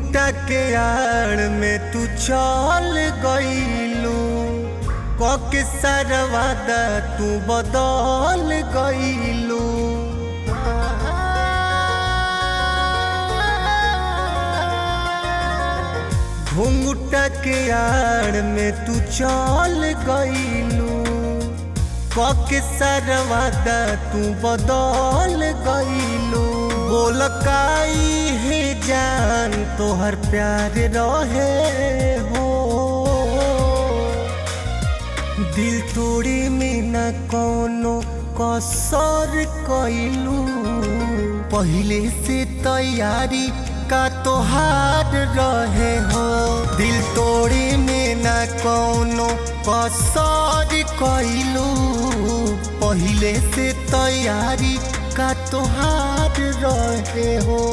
घुंघटा के आड़ में तू चल गईलू, कके सारा वादा तू बदल गईलू। घुंघटा के आड़ में तू चल गईलू, कके सारा वादा तू बदल गईलू। बोल काई है जान तोहर प्यार रहे हो, दिल तोड़ी में न कोनो कसर कइलू। पहले से तैयारी का तोहार रहे हो, दिल तोड़ी में न कोनो कसर कइलू। पहले से तैयारी का तोहार रहे हो।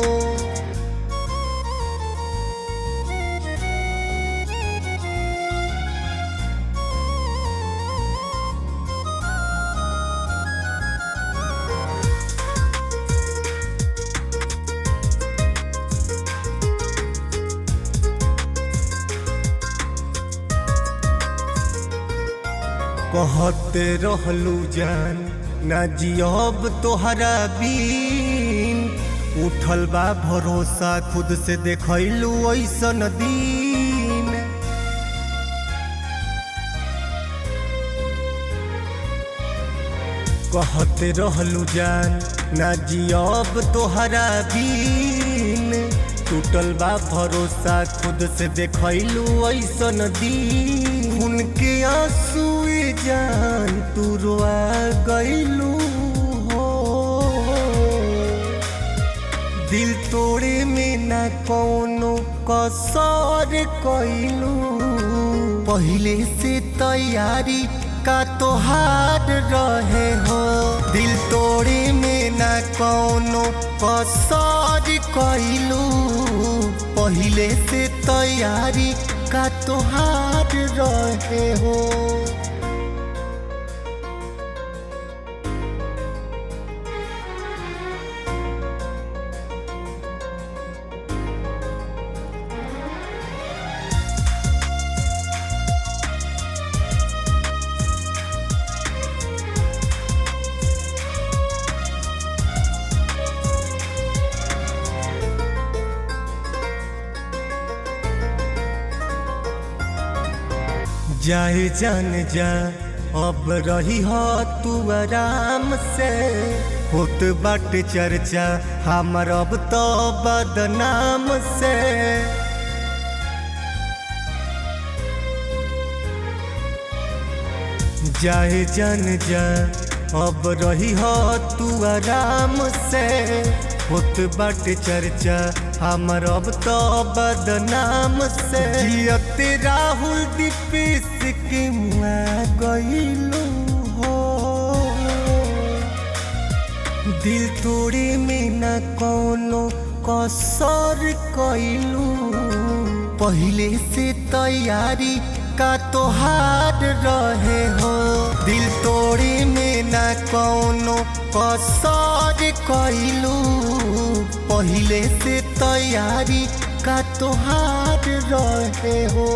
कहते रहलू जान ना जियब तोहरा बीन, उठल बा भरोसा खुद से देखलू ऐसन दिन। कहते रहलू जान ना जियब तोहरा बीन, टूटल बा भरोसा खुद से देखलू ऐसन दिन। उनके आंसू जान तू रोआ गईलू हो, दिल तोड़े में न कोनो कसर कइलू। पहले से तैयारी का तोहार रहे हो, दिल तोड़े में न कोनो कसर कइलू। पहले से तैयारी का तोहार रहे हो। जाए जान जा अब रही हो तू आराम से, होत बाटे चर्चा हमर अब तो बदनाम से। जाए जान जा अब रही हो तू आराम से, होत बाटे चर्चा हमर अब तो बदनाम से। जियते राहुल दीपेश के मुआ गईलू हो, दिल तोड़े में न कोनो कसर कइलू। पहले से तैयारी का तोहार रहे हो, दिल तोड़े में न कोनो कसर कइलू। पहले से तैयारी का तोहार रहे हो।